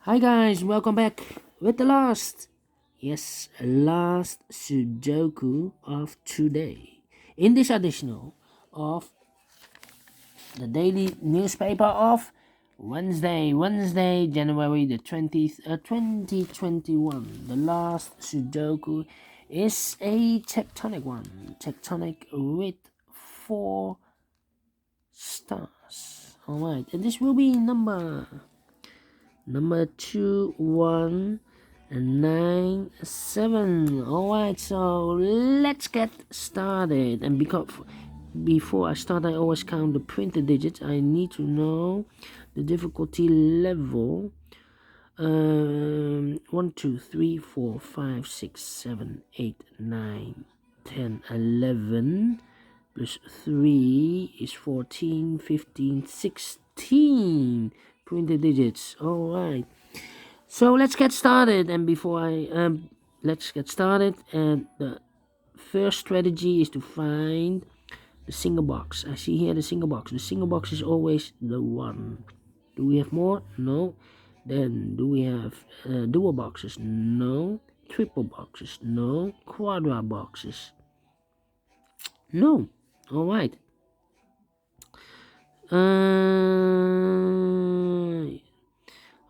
Hi guys, welcome back with the last Sudoku of today. In this additional of the daily newspaper of Wednesday, January the 20th, 2021. The last Sudoku is a tectonic one, tectonic with 4 stars. Alright, and this will be number 2197. Alright, so let's get started. And before I start, I always count the printed digits. I need to know the difficulty level. 1 2 3 4 5 6 7 8 9 10 11 plus 3 is 14 15 16 printed digits. All right, so let's get started. And let's get started, and the first strategy is to find the single box. I see here the single box. The single box is always the one. Do we have more? No. Then do we have dual boxes? No. Triple boxes? No. Quadra boxes? No. All right.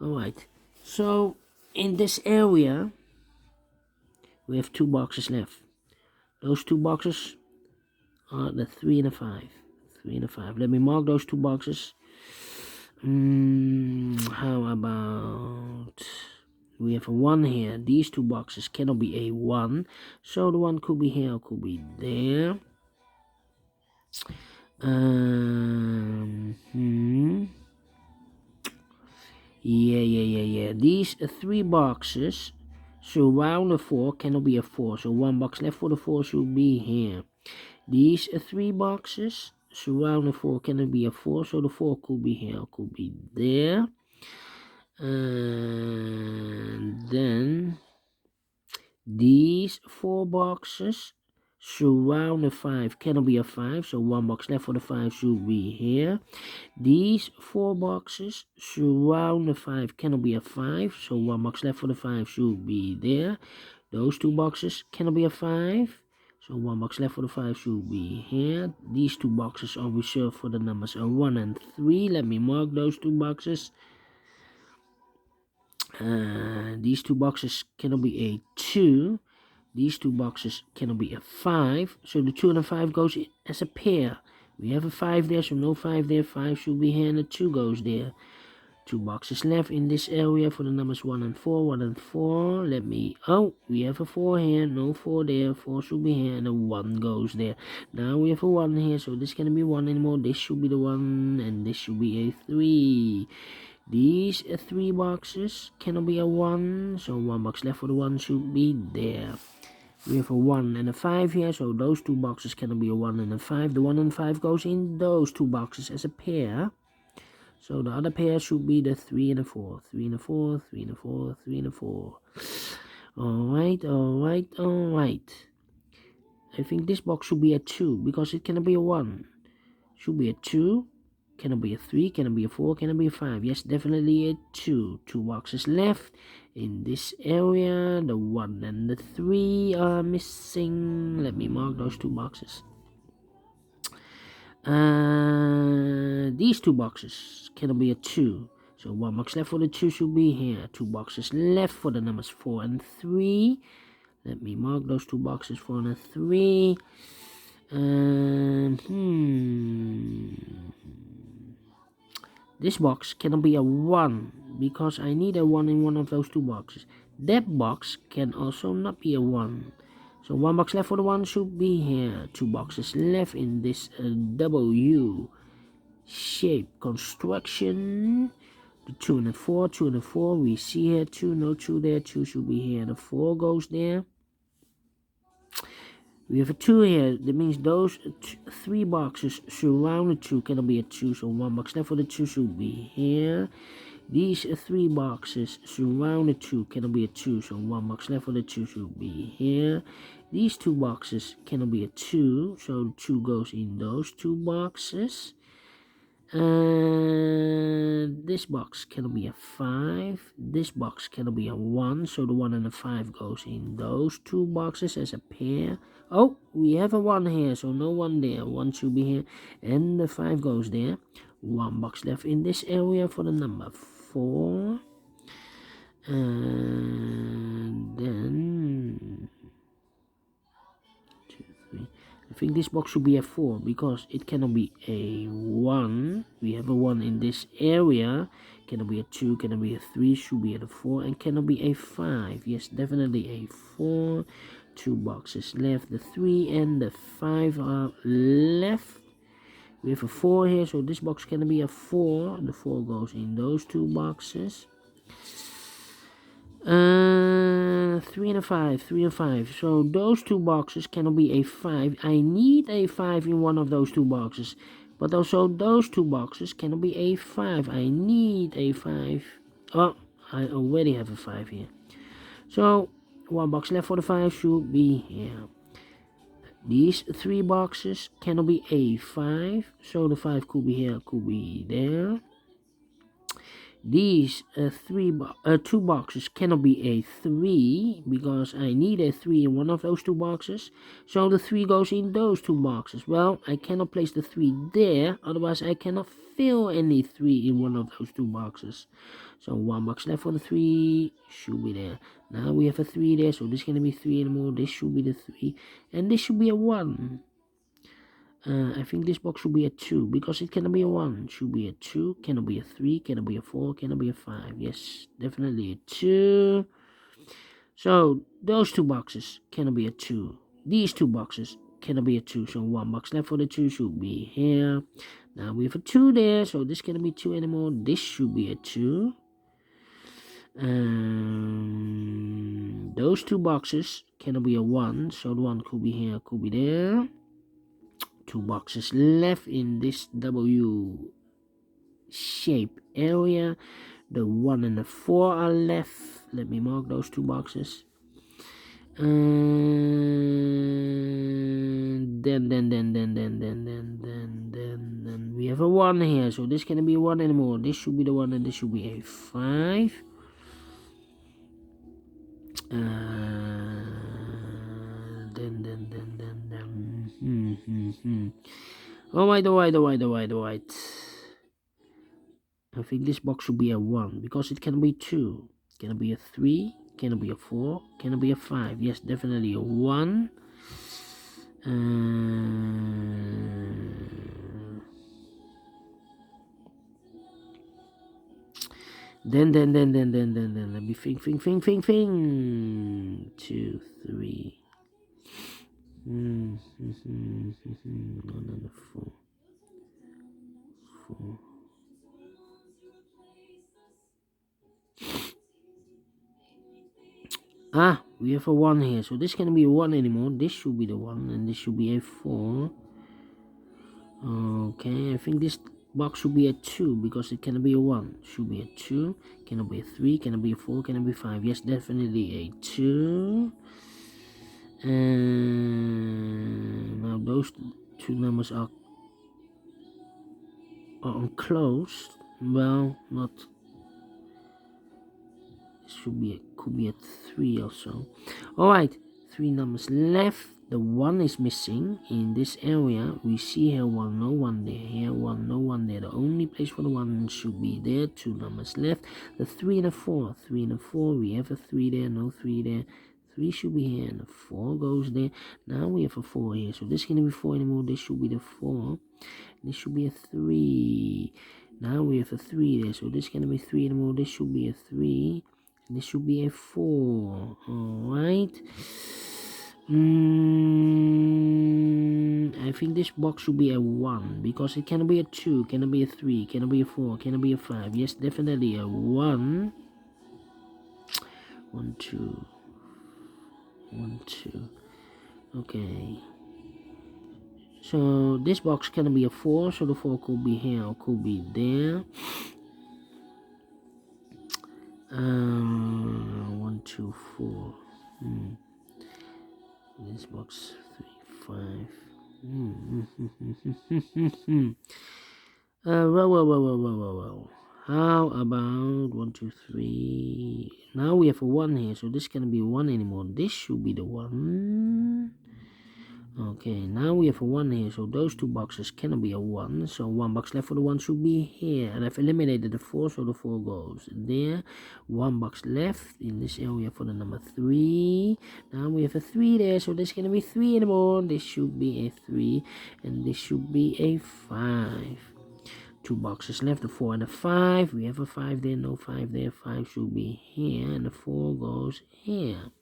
Alright, so in this area we have 2 boxes left. Those 2 boxes are the 3 and the 5. 3 and the 5. Let me mark those 2 boxes. How about we have a 1 here? These 2 boxes cannot be a 1, so the 1 could be here or could be there. Yeah. These 3 boxes surround the 4 cannot be a 4, so 1 box left for the 4 should be here. These 3 boxes surround the 4 cannot be a 4, so the 4 could be here or could be there. And then these 4 boxes surround the 5 cannot be a 5, so 1 box left for the 5 should be here. These 4 boxes surround the 5 cannot be a 5, so 1 box left for the 5 should be there. Those 2 boxes cannot be a 5, so 1 box left for the 5 should be here. These 2 boxes are reserved for the numbers 1 and 3. Let me mark those 2 boxes. These 2 boxes cannot be a 2. These 2 boxes cannot be a 5, so the 2 and the 5 goes as a pair. We have a 5 there, so no 5 there. 5 should be here, and the 2 goes there. 2 boxes left in this area for the numbers 1 and 4. 1 and 4. We have a 4 here, no 4 there. 4 should be here, and a 1 goes there. Now we have a 1 here, so this cannot be 1 anymore. This should be the 1, and this should be a 3. These 3 boxes cannot be a 1, so 1 box left for the 1 should be there. We have a 1 and a 5 here, so those 2 boxes cannot be a 1 and a 5. The 1 and 5 goes in those 2 boxes as a pair. So the other pair should be the 3 and a 4. 3 and a 4, 3 and a 4, 3 and a 4. Alright. I think this box should be a 2, because it cannot be a 1. Should be a 2. Cannot be a 3, cannot be a 4, cannot be a 5. Yes, definitely a 2. 2 boxes left in this area. The 1 and the 3 are missing. Let me mark those 2 boxes. These 2 boxes cannot be a 2. So 1 box left for the 2 should be here. 2 boxes left for the numbers 4 and 3. Let me mark those 2 boxes, 4 and 3. This box cannot be a 1, because I need a 1 in one of those 2 boxes. That box can also not be a 1. So 1 box left for the 1 should be here. 2 boxes left in this W shape construction. The 2 and the 4, 2 and the 4. We see here 2, no 2 there. 2 should be here. The 4 goes there. We have a 2 here. That means those 3 boxes surround the 2 cannot be a 2. So 1 box left for the 2 should be here. These 3 boxes surround the 2 cannot be a 2. So 1 box left for the 2 should be here. These 2 boxes cannot be a 2. So the 2 goes in those 2 boxes. This box cannot be a 5. This box cannot be a 1. So the 1 and the 5 goes in those two boxes as a pair. Oh, we have a 1 here, so no 1 there. 1 should be here. And the 5 goes there. 1 box left in this area for the number 4. And then 2, 3. I think this box should be a 4 because it cannot be a 1. We have a 1 in this area. Cannot be a 2, cannot be a 3, should be at a 4, and cannot be a 5. Yes, definitely a 4. 2 boxes left. The 3 and the 5 are left. We have a 4 here, so this box cannot be a 4. The 4 goes in those two boxes. 3 and a 5, 3 and 5. So those two boxes cannot be a 5. I need a 5 in one of those two boxes. But also those two boxes cannot be a 5. I need a 5. Oh, I already have a 5 here. So 1 box left for the 5 should be here. These 3 boxes cannot be a 5. So the 5 could be here, could be there. These 2 boxes cannot be a 3 because I need a 3 in one of those 2 boxes. So the 3 goes in those 2 boxes. Well, I cannot place the 3 there, otherwise I cannot fill any 3 in one of those 2 boxes. So 1 box left for the 3 should be there. Now we have a 3 there, so this cannot be 3 anymore. This should be the 3, and this should be a 1. I think this box should be a 2 because it cannot be a 1. Should be a 2, cannot be a 3, cannot be a 4, cannot be a 5. Yes, definitely a 2. So those 2 boxes cannot be a 2. These 2 boxes cannot be a 2. So 1 box left for the 2 should be here. Now we have a 2 there, so this cannot be 2 anymore. This should be a 2. Those 2 boxes cannot be a 1, so the 1 could be here, could be there. 2 boxes left in this W shape area. The 1 and the 4 are left. Let me mark those 2 boxes. Then we have a 1 here, so this cannot be a 1 anymore. This should be the 1 and this should be a 5. Alright. I think this box should be a 1 because it can be 2. Can it be a 3? Can it be a 4? Can it be a 5? Yes, definitely a 1. Then let me think. 2, 3. 1 and 4. 4. We have a 1 here, so this can't be a 1 anymore. This should be the 1, and this should be a 4. Okay, I think this box should be a 2 because it cannot be a 1. Should be a 2. Cannot be a 3. Cannot be a 4. Cannot be 5. Yes, definitely a 2. And now those 2 numbers are enclosed. Well, not. Should be could be a 3 also. Alright, 3 numbers left. The 1 is missing in this area. We see here 1, no 1 there. Here 1, no 1 there. The only place for the 1 should be there. 2 numbers left. The 3 and the 4. 3 and the 4. We have a 3 there, no 3 there. 3 should be here and the 4 goes there. Now we have a 4 here. So this can't be 4 anymore. This should be the 4. This should be a 3. Now we have a 3 there. So this can't be 3 anymore. This should be a 3. And this should be a 4. Alright. I think this box should be a 1 because it cannot be a 2, cannot be a 3, cannot be a 4, cannot be a 5. Yes, definitely a 1. 1, 2. 1, 2. Okay. So this box cannot be a 4, so the 4 could be here or could be there. 1, 2, 4. This box 3, 5. Well. How about 1, 2, 3? Now we have a 1 here, so this cannot be a 1 anymore. This should be the 1. Okay, now we have a 1 here, so those two boxes cannot be a 1. So 1 box left for the 1 should be here. And I've eliminated the 4, so the 4 goes there. 1 box left in this area for the number 3. Now we have a 3 there, so this cannot be 3 anymore. This should be a 3, and this should be a 5. 2 boxes left, a 4 and a 5. We have a 5 there, no 5 there. 5 should be here, and the 4 goes here.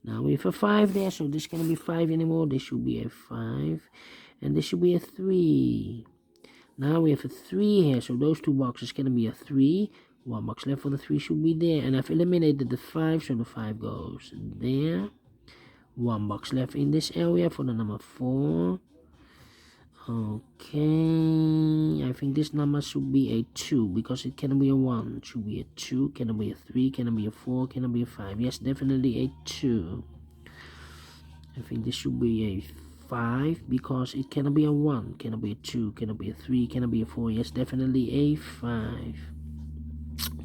Now we have a 5 there, so this cannot be 5 anymore. This should be a 5, and this should be a 3. Now we have a 3 here, so those two boxes cannot be a 3. 1 box left for the 3 should be there, and I've eliminated the 5, so the 5 goes there. 1 box left in this area for the number 4. Okay, I think this number should be a 2 because it cannot be a 1. It should be a 2, cannot be a 3, cannot be a 4, cannot be a 5. Yes, definitely a 2. I think this should be a 5 because it cannot be a 1, cannot be a 2, cannot be a 3, cannot be a 4. Yes, definitely a 5.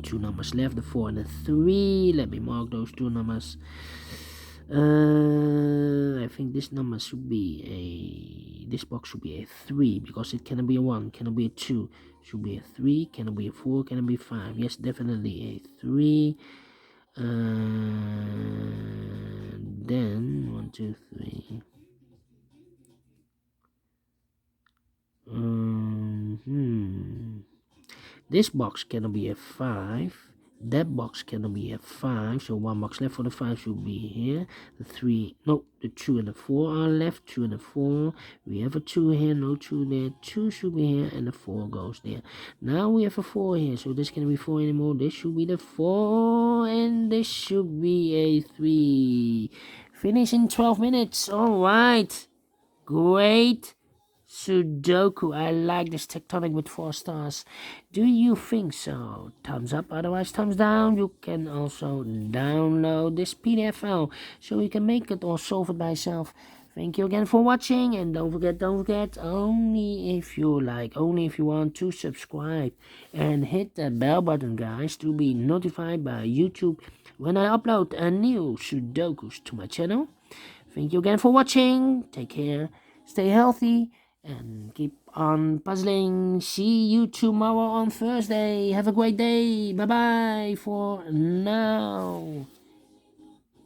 2 numbers left, the 4 and the 3. Let me mark those 2 numbers. I think this number should be this box should be a 3 because it cannot be a 1, cannot be a 2, should be a 3, cannot be a 4, cannot be a 5. Yes, definitely a 3. Then 1, 2, 3. This box cannot be a 5. That box cannot be a 5. So 1 box left for the 5 should be here. The 3, no, the 2 and the 4 are left. 2 and the 4. We have a 2 here, no 2 there. 2 should be here, and the 4 goes there. Now we have a 4 here, so this cannot be 4 anymore. This should be the 4, and this should be a 3. Finish in 12 minutes. All right. Great Sudoku. I like this Tectonic with 4 stars. Do you think so? Thumbs up, otherwise thumbs down. You can also download this PDF file so you can make it or solve it by yourself. Thank you again for watching, and don't forget, only if you like, only if you want to subscribe and hit the bell button, guys, to be notified by YouTube when I upload a new Sudokus to my channel. Thank you again for watching. Take care, stay healthy, and keep on puzzling. See you tomorrow on Thursday. Have a great day. Bye bye for now.